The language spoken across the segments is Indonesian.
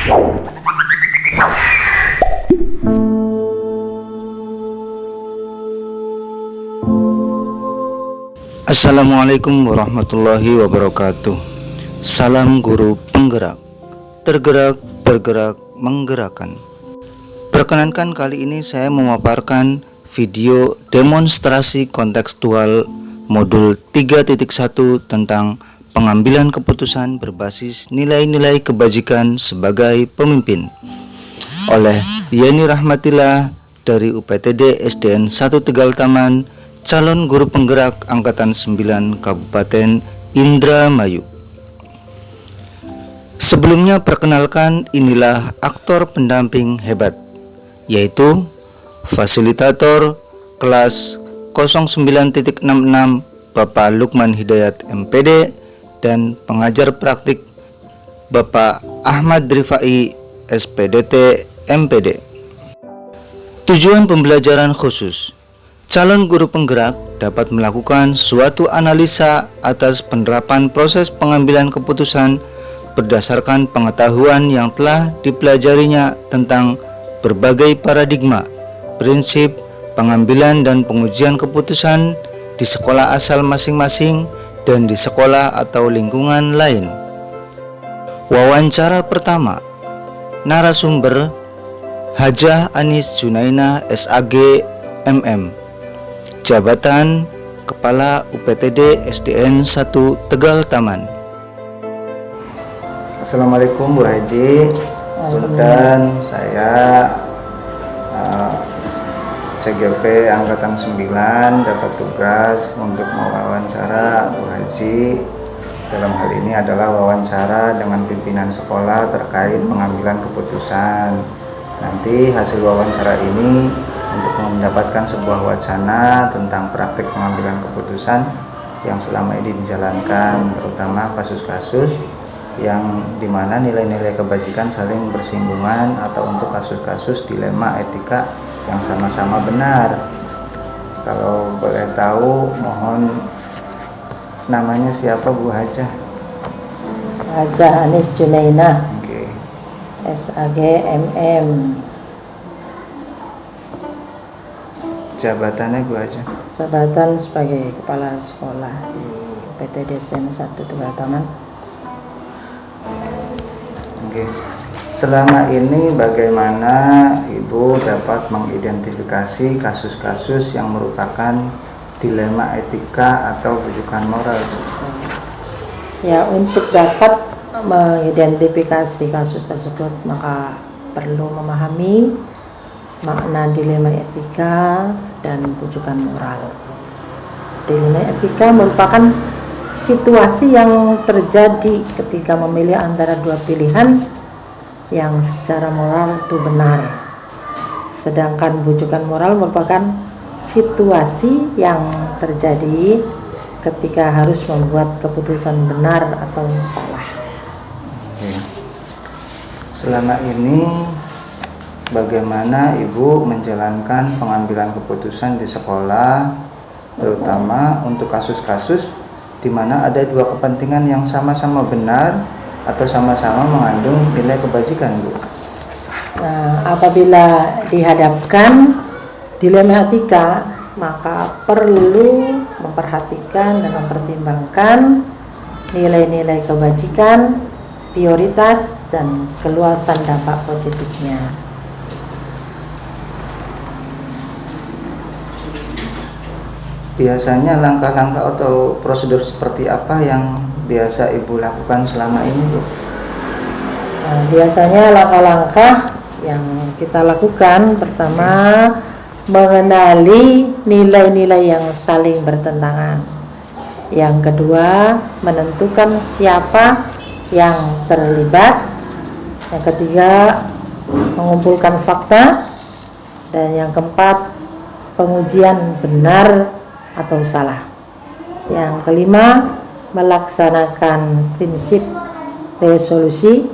Assalamualaikum warahmatullahi wabarakatuh. Salam guru penggerak, tergerak, bergerak, menggerakkan. Perkenankan kali ini saya memaparkan video demonstrasi kontekstual modul 3.1 tentang pengambilan keputusan berbasis nilai-nilai kebajikan sebagai pemimpin oleh Yeni Rahmatillah dari UPTD SDN 1 Tegal Taman, calon guru penggerak Angkatan 9 Kabupaten Indramayu. Sebelumnya perkenalkan, inilah aktor pendamping hebat, yaitu fasilitator kelas 09.66 Bapak Lukman Hidayat MPD dan pengajar praktik Bapak Ahmad Rifai SPDT MPD. Tujuan pembelajaran khusus: calon guru penggerak dapat melakukan suatu analisa atas penerapan proses pengambilan keputusan berdasarkan pengetahuan yang telah dipelajarinya tentang berbagai paradigma, prinsip, pengambilan dan pengujian keputusan di sekolah asal masing-masing dan di sekolah atau lingkungan lain. Wawancara pertama. Narasumber Hajah Anis Junainah SAG MM, Jabatan Kepala UPTD SDN 1 Tegal Taman. Assalamualaikum Bu Haji. Punten, saya CGP Angkatan 9 dapat tugas untuk mewawancara Bu Haji. Dalam hal ini adalah wawancara dengan pimpinan sekolah terkait pengambilan keputusan. Nanti hasil wawancara ini untuk mendapatkan sebuah wacana tentang praktik pengambilan keputusan yang selama ini dijalankan, terutama kasus-kasus yang dimana nilai-nilai kebajikan saling bersinggungan atau untuk kasus-kasus dilema etika yang sama-sama benar. Kalau boleh tahu, mohon namanya siapa Bu Hajah? Hajah Anis Junainah. Oke. SAG MM. Jabatannya Bu Hajah? Jabatan sebagai kepala sekolah di UPTD SDN 1 Tegal Taman. Oke. Selama ini bagaimana Ibu dapat mengidentifikasi kasus-kasus yang merupakan dilema etika atau rujukan moral? Ya, untuk dapat mengidentifikasi kasus tersebut maka perlu memahami makna dilema etika dan rujukan moral. Dilema etika merupakan situasi yang terjadi ketika memilih antara dua pilihan yang secara moral itu benar. Sedangkan rujukan moral merupakan situasi yang terjadi ketika harus membuat keputusan benar atau salah. Oke. Selama ini bagaimana Ibu menjalankan pengambilan keputusan di sekolah, terutama untuk kasus-kasus di mana ada dua kepentingan yang sama-sama benar atau sama-sama mengandung nilai kebajikan, Bu? Nah, apabila dihadapkan dilema etika, maka perlu memperhatikan dan mempertimbangkan nilai-nilai kebajikan, prioritas, dan keluasan dampak positifnya. Biasanya langkah-langkah atau prosedur seperti apa yang biasa Ibu lakukan selama ini, Bu? Nah, biasanya langkah-langkah yang kita lakukan, pertama, mengenali nilai-nilai yang saling bertentangan. Yang kedua, menentukan siapa yang terlibat. Yang ketiga, mengumpulkan fakta. Dan yang keempat, pengujian benar atau salah. Yang kelima, melaksanakan prinsip resolusi.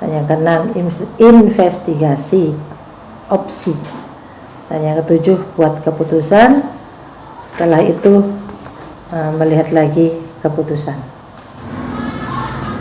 Dan yang keenam, investigasi opsi. Dan yang ketujuh, buat keputusan. Setelah itu melihat lagi keputusan.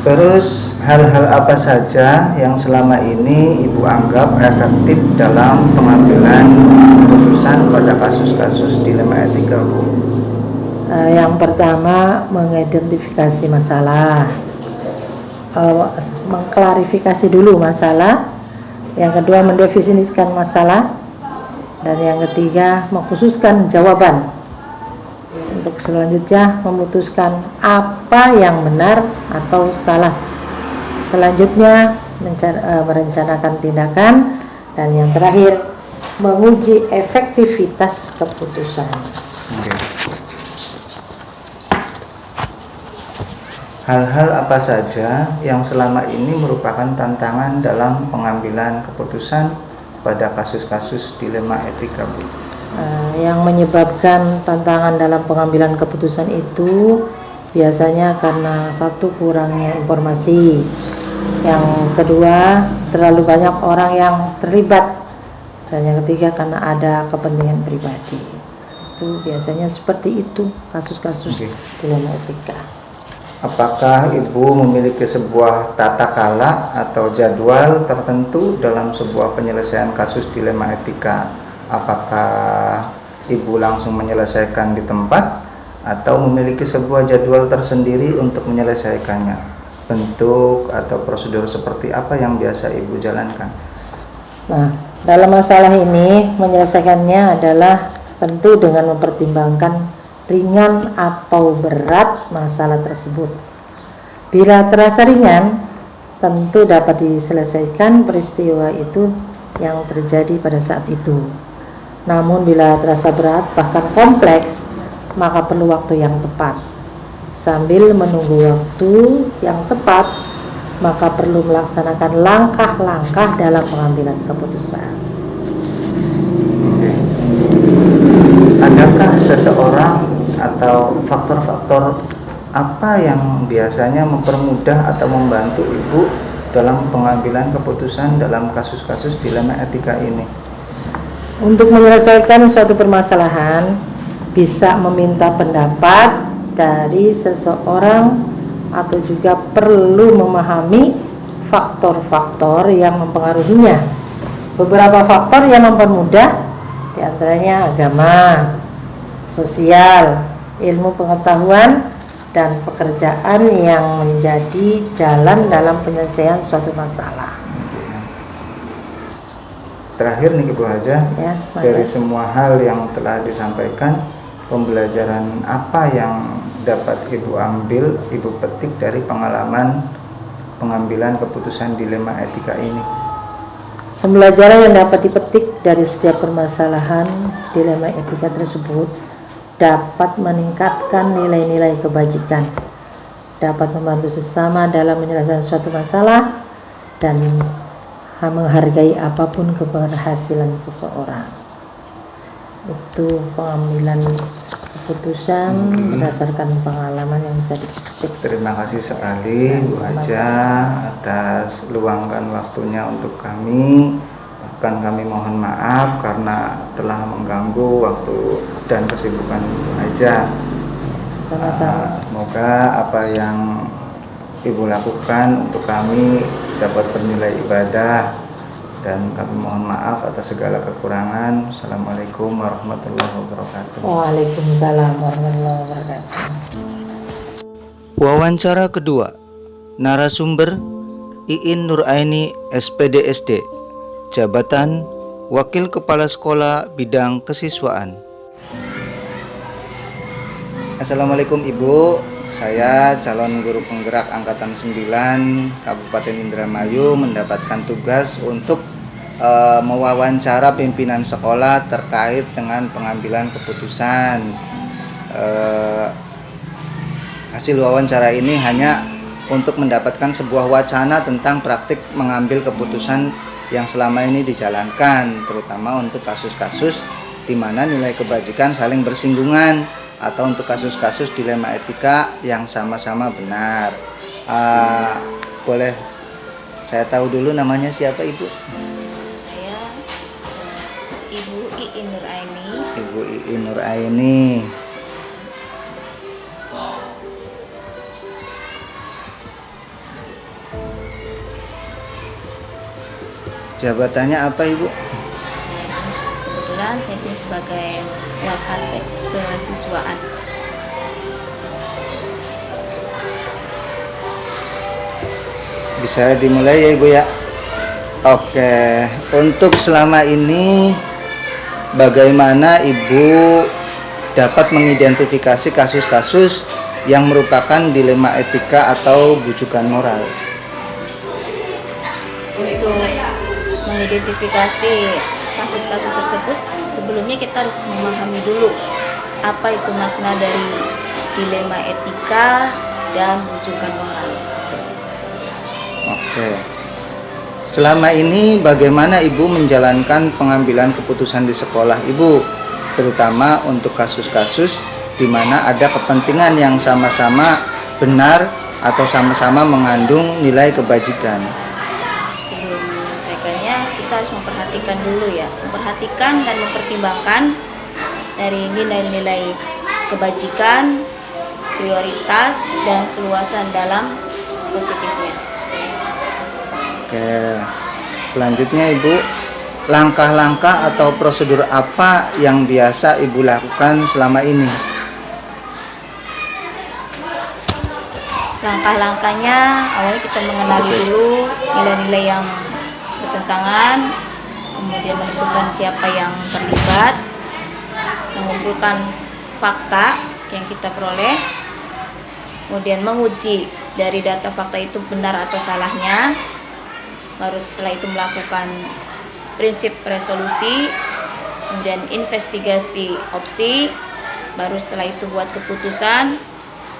Terus hal-hal apa saja yang selama ini Ibu anggap efektif dalam pengambilan keputusan pada kasus-kasus dilema etika, Bu? Yang pertama, mengidentifikasi masalah, mengklarifikasi dulu masalah. Yang kedua, mendefinisikan masalah. Dan yang ketiga, mengkhususkan jawaban. Untuk selanjutnya, memutuskan apa yang benar atau salah. Selanjutnya, merencanakan tindakan. Dan yang terakhir, menguji efektivitas keputusan. Oke. Hal-hal apa saja yang selama ini merupakan tantangan dalam pengambilan keputusan pada kasus-kasus dilema etika, Bu? Yang menyebabkan tantangan dalam pengambilan keputusan itu biasanya karena satu, kurangnya informasi. Yang kedua, terlalu banyak orang yang terlibat. Dan yang ketiga, karena ada kepentingan pribadi. Itu biasanya seperti itu kasus-kasus dilema etika. Apakah Ibu memiliki sebuah tata kala atau jadwal tertentu dalam sebuah penyelesaian kasus dilema etika? Apakah Ibu langsung menyelesaikan di tempat atau memiliki sebuah jadwal tersendiri untuk menyelesaikannya? Bentuk atau prosedur seperti apa yang biasa Ibu jalankan? Nah, dalam masalah ini menyelesaikannya adalah tentu dengan mempertimbangkan ringan atau berat masalah tersebut. Bila terasa ringan, tentu dapat diselesaikan peristiwa itu yang terjadi pada saat itu. Namun bila terasa berat bahkan kompleks, maka perlu waktu yang tepat. Sambil menunggu waktu yang tepat, maka perlu melaksanakan langkah-langkah dalam pengambilan keputusan. Adakah seseorang atau faktor-faktor apa yang biasanya mempermudah atau membantu Ibu dalam pengambilan keputusan dalam kasus-kasus dilema etika ini? Untuk menyelesaikan suatu permasalahan, bisa meminta pendapat dari seseorang atau juga perlu memahami faktor-faktor yang mempengaruhinya. Beberapa faktor yang mempermudah diantaranya agama, sosial, ilmu pengetahuan, dan pekerjaan yang menjadi jalan dalam penyelesaian suatu masalah. Terakhir nih Ibu Hajah, Ya, dari semua hal yang telah disampaikan, pembelajaran apa yang dapat Ibu ambil, Ibu petik dari pengalaman pengambilan keputusan dilema etika ini? Pembelajaran yang dapat dipetik dari setiap permasalahan dilema etika tersebut dapat meningkatkan nilai-nilai kebajikan, dapat membantu sesama dalam menyelesaikan suatu masalah, dan menghargai apapun keberhasilan seseorang. Itu pengambilan keputusan berdasarkan pengalaman yang bisa dipetik. Terima kasih sekali Bu Hajah atas luangkan waktunya untuk kami. Bahkan kami mohon maaf karena telah mengganggu waktu dan kesibukan Bu Hajah. Sama-sama. Semoga apa yang Ibu lakukan untuk kami dapat bernilai ibadah, dan kami mohon maaf atas segala kekurangan. Assalamualaikum warahmatullahi wabarakatuh. Waalaikumsalam warahmatullahi wabarakatuh. Wawancara kedua, narasumber Iin Nuraini SPDSD, jabatan Wakil Kepala Sekolah Bidang Kesiswaan. Assalamualaikum Ibu, saya calon guru penggerak Angkatan 9 Kabupaten Indramayu mendapatkan tugas untuk mewawancara pimpinan sekolah terkait dengan pengambilan keputusan. Hasil wawancara ini hanya untuk mendapatkan sebuah wacana tentang praktik mengambil keputusan yang selama ini dijalankan, terutama untuk kasus-kasus di mana nilai kebajikan saling bersinggungan, atau untuk kasus-kasus dilema etika yang sama-sama benar. Boleh saya tahu dulu namanya siapa Ibu? Saya Ibu Iin Nuraini. Ibu Iin Nuraini. Jabatannya apa Ibu? Kebetulan saya sini sebagai Wakasek Kesiswaan. Bisa dimulai ya Ibu ya. Oke, untuk selama ini bagaimana Ibu dapat mengidentifikasi kasus-kasus yang merupakan dilema etika atau bujukan moral? Untuk mengidentifikasi kasus-kasus tersebut, sebelumnya kita harus memahami dulu apa itu makna dari dilema etika dan bujukan moral tersebut. Oke. Selama ini bagaimana Ibu menjalankan pengambilan keputusan di sekolah Ibu, terutama untuk kasus-kasus di mana ada kepentingan yang sama-sama benar atau sama-sama mengandung nilai kebajikan? Sebelum menyelesaikannya, kita harus memperhatikan dulu ya, memperhatikan dan mempertimbangkan dari nilai-nilai kebajikan, prioritas, dan keluasan dalam positifnya. Oke, selanjutnya Ibu, langkah-langkah atau prosedur apa yang biasa Ibu lakukan selama ini? Langkah-langkahnya, awalnya kita mengenali dulu nilai-nilai yang bertentangan, kemudian menentukan siapa yang terlibat, mengumpulkan fakta yang kita peroleh, kemudian menguji dari data fakta itu benar atau salahnya, baru setelah itu melakukan prinsip resolusi, kemudian investigasi opsi, baru setelah itu buat keputusan.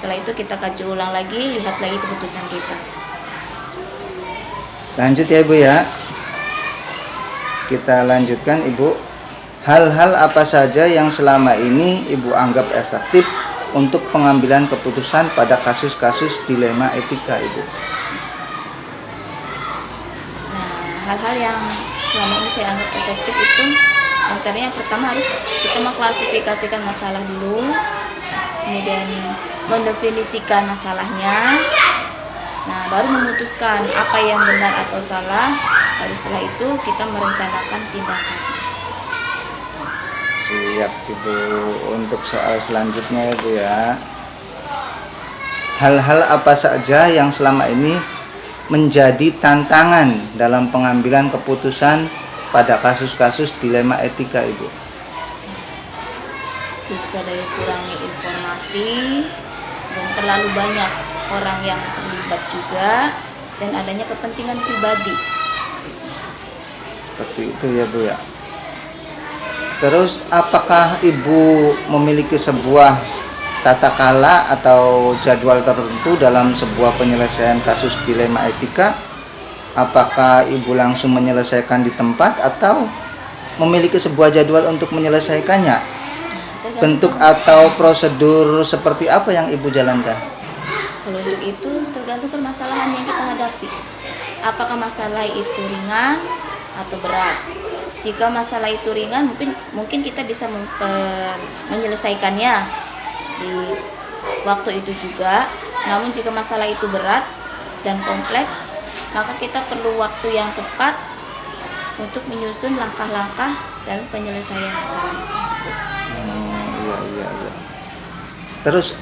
Setelah itu kita kaji ulang lagi, lihat lagi keputusan kita. Lanjut ya Ibu ya. Kita lanjutkan Ibu. Hal-hal apa saja yang selama ini Ibu anggap efektif untuk pengambilan keputusan pada kasus-kasus dilema etika Ibu? Hal-hal yang selama ini saya anggap efektif itu antaranya yang pertama harus kita mengklasifikasikan masalah dulu, kemudian mendefinisikan masalahnya, nah baru memutuskan apa yang benar atau salah, baru setelah itu kita merencanakan tindakan. Siap Ibu. Untuk soal selanjutnya Ibu ya, hal-hal apa saja yang selama ini menjadi tantangan dalam pengambilan keputusan pada kasus-kasus dilema etika Ibu? Bisa dari kurangnya informasi dan terlalu banyak orang yang terlibat juga, dan adanya kepentingan pribadi. Seperti itu ya Bu ya. Terus apakah Ibu memiliki sebuah tata kala atau jadwal tertentu dalam sebuah penyelesaian kasus dilema etika? Apakah Ibu langsung menyelesaikan di tempat atau memiliki sebuah jadwal untuk menyelesaikannya? Bentuk atau prosedur seperti apa yang Ibu jalankan? Kalau untuk itu tergantung permasalahan yang kita hadapi. Apakah masalah itu ringan atau berat? Jika masalah itu ringan, mungkin kita bisa menyelesaikannya di waktu itu juga. Namun jika masalah itu berat dan kompleks, maka kita perlu waktu yang tepat untuk menyusun langkah-langkah dalam penyelesaian masalah tersebut. Iya. Terus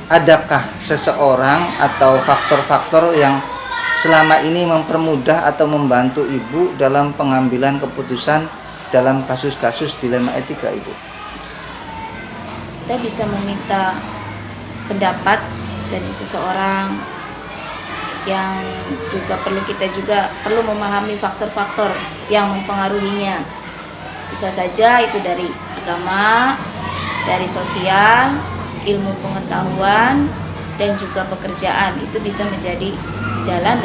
adakah seseorang atau faktor-faktor yang selama ini mempermudah atau membantu Ibu dalam pengambilan keputusan dalam kasus-kasus dilema etika Ibu? Kita bisa meminta pendapat dari seseorang yang kita juga perlu memahami faktor-faktor yang mempengaruhinya. Bisa saja itu dari agama, dari sosial, ilmu pengetahuan, dan juga pekerjaan. Itu bisa menjadi jalan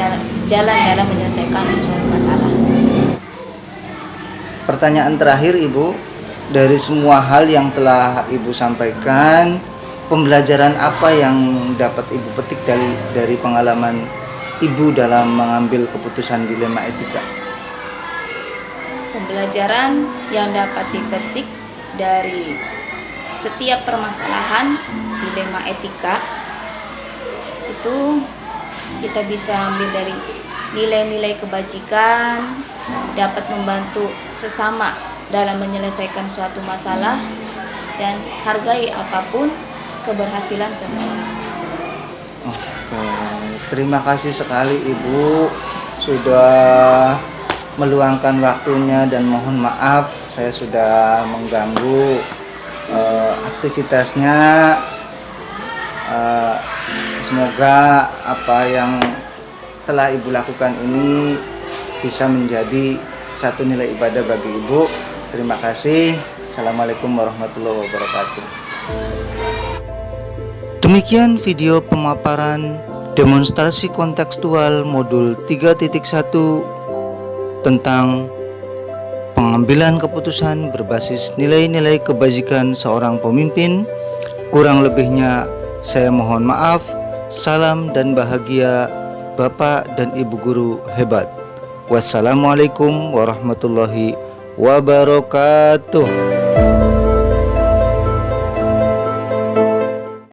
dalam menyelesaikan suatu masalah. Pertanyaan terakhir Ibu, dari semua hal yang telah Ibu sampaikan, pembelajaran apa yang dapat Ibu petik dari pengalaman Ibu dalam mengambil keputusan dilema etika? Pembelajaran yang dapat dipetik dari setiap permasalahan dilema etika itu kita bisa ambil dari nilai-nilai kebajikan, dapat membantu sesama dalam menyelesaikan suatu masalah, dan hargai apapun keberhasilan seseorang. Oke, terima kasih sekali Ibu sudah meluangkan waktunya, dan mohon maaf saya sudah mengganggu aktivitasnya. Semoga apa yang telah Ibu lakukan ini bisa menjadi satu nilai ibadah bagi Ibu. Terima kasih. Assalamualaikum warahmatullahi wabarakatuh. Demikian video pemaparan demonstrasi kontekstual modul 3.1 tentang pengambilan keputusan berbasis nilai-nilai kebajikan seorang pemimpin. Kurang lebihnya saya mohon maaf. Salam dan bahagia Bapak dan Ibu guru hebat. Wassalamualaikum warahmatullahi wabarakatuh.